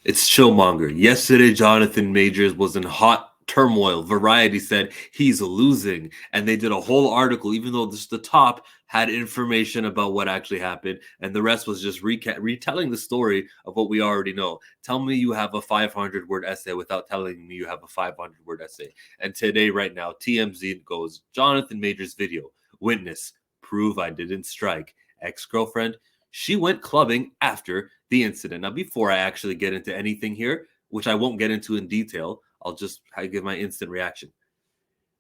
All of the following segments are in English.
It's Chillmonger. Yesterday, Jonathan Majors was in hot turmoil. Variety said he's losing, and they did a whole article, even though just the top had information about what actually happened, and the rest was just retelling the story of what we already know. Tell me you have a 500-word essay without telling me you have a 500-word essay. And today, right now, TMZ goes Jonathan Majors video. Witness, prove I didn't strike. Ex-girlfriend, she went clubbing after the incident. Now, before I actually get into anything here, which I won't get into in detail, I'll just give my instant reaction.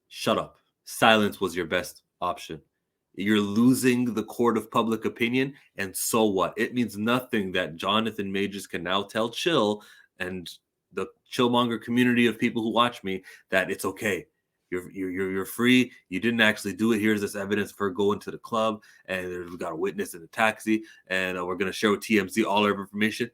Shut up. Silence was your best option. You're losing the court of public opinion, and so what? It means nothing that Jonathan Majors can now tell Chill and the Chillmonger community of people who watch me that it's okay. You're free. You didn't actually do it. Here's this evidence for going to the club, and we got a witness in a taxi, and we're gonna show TMZ all our information.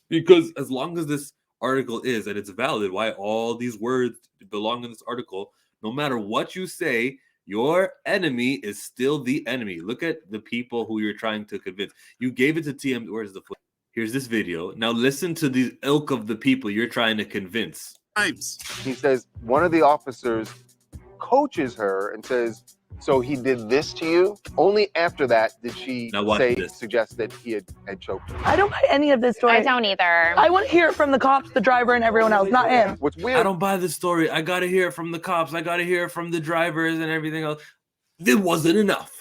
Because as long as this article is and it's valid, why all these words belong in this article, no matter what you say, your enemy is still the enemy. Look at the people who you're trying to convince. You gave it to TMZ. Where's the foot? Here's this video. Now listen to the ilk of the people you're trying to convince. He says one of the officers coaches her and says, so he did this to you? Only after that did she suggest that he had choked her. I don't buy any of this story. I don't either. I want to hear it from the cops, the driver, and everyone else, not him. What's weird? I don't buy this story. I got to hear it from the cops. I got to hear it from the drivers and everything else. It wasn't enough.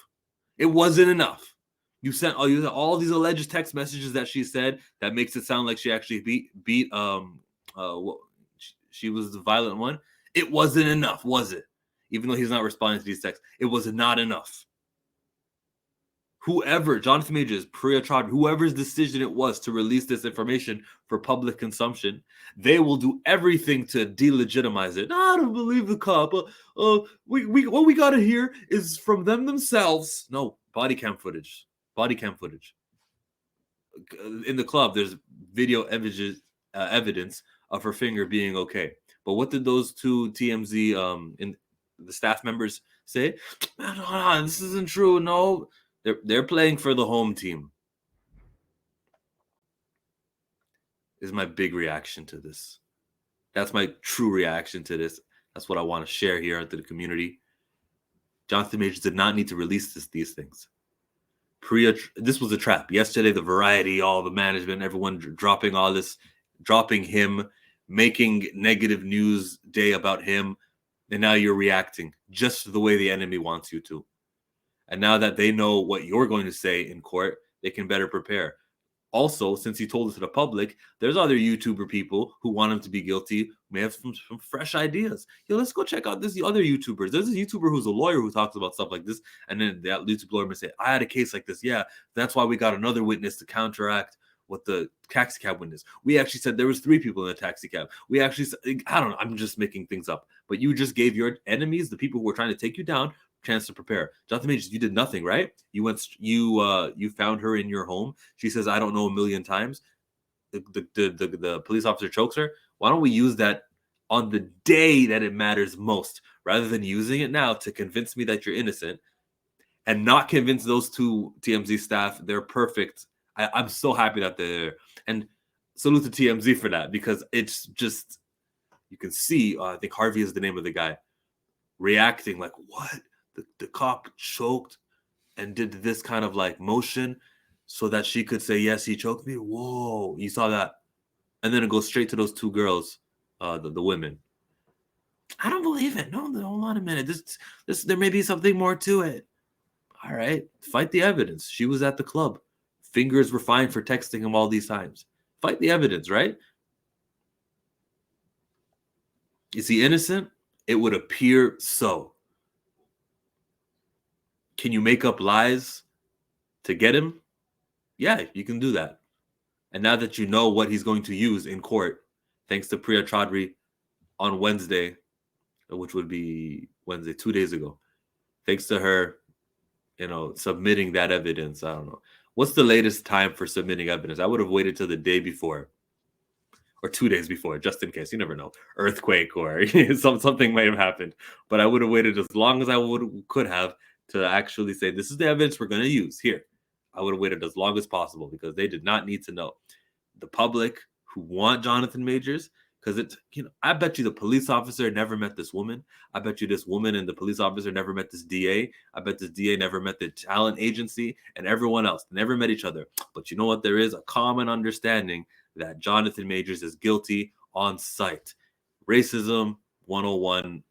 It wasn't enough. You sent all these alleged text messages that she said that makes it sound like she actually beat she was the violent one. It wasn't enough, was it? Even though he's not responding to these texts, it was not enough. Whoever, Jonathan Majors, Priya Chaudhry, whoever's decision it was to release this information for public consumption, they will do everything to delegitimize it. No, I don't believe the cop. What we gotta hear is from them themselves. No, body cam footage. Body cam footage. In the club, there's video evidence of her finger being okay. But what did those two TMZ in the staff members say? Man, this isn't true. No, they're playing for the home team. Is my big reaction to this. That's my true reaction to this. That's what I want to share here to the community. Jonathan Majors did not need to release these things. This was a trap. Yesterday, the Variety, all the management, everyone dropping all this, dropping him, making negative news day about him. And now you're reacting just the way the enemy wants you to. And now that they know what you're going to say in court, they can better prepare. Also, since he told it to the public, there's other YouTuber people who want him to be guilty, may have some fresh ideas. Yo, let's go check out this other YouTubers. There's a YouTuber who's a lawyer who talks about stuff like this. And then that YouTube lawyer may say, I had a case like this. Yeah, that's why we got another witness to counteract what the taxi cab witness. We actually said there was 3 people in the taxi cab. We actually said, I don't know, I'm just making things up. But you just gave your enemies, the people who were trying to take you down, chance to prepare. Jonathan Majors, you did nothing, right? You found her in your home. She says, I don't know, a million times. The police officer chokes her. Why don't we use that on the day that it matters most, rather than using it now to convince me that you're innocent and not convince those two TMZ staff they're perfect. I'm so happy that they're there. And salute to TMZ for that, because it's just, you can see, I think Harvey is the name of the guy, reacting like, what? The cop choked and did this kind of like motion so that she could say, yes, he choked me. Whoa, you saw that. And then it goes straight to those 2 girls, the women. I don't believe it. No, hold on a minute. This there may be something more to it. All right, fight the evidence. She was at the club. Fingers were fine for texting him all these times. Fight the evidence, right? Is he innocent? It would appear so. Can you make up lies to get him? Yeah, you can do that. And now that you know what he's going to use in court, thanks to Priya Chaudhry on Wednesday, which would be Wednesday, 2 days ago, thanks to her, submitting that evidence. I don't know. What's the latest time for submitting evidence? I would have waited till the day before or 2 days before, just in case. You never know. Earthquake or something might have happened. But I would have waited as long as I could have to actually say, this is the evidence we're going to use here. I would have waited as long as possible because they did not need to know. The public who want Jonathan Majors, because it's, I bet you the police officer never met this woman. I bet you this woman and the police officer never met this DA. I bet this DA never met the talent agency and everyone else. They never met each other. But you know what? There is a common understanding that Jonathan Majors is guilty on sight. Racism 101.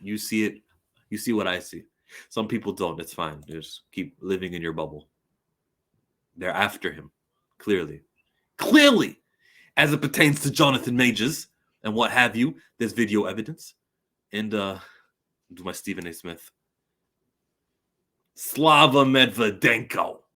You see it. You see what I see. Some people don't. It's fine. Just keep living in your bubble. They're after him. Clearly, as it pertains to Jonathan Majors and what have you, there's video evidence. And do my Stephen A. Smith. Slava Medvedenko.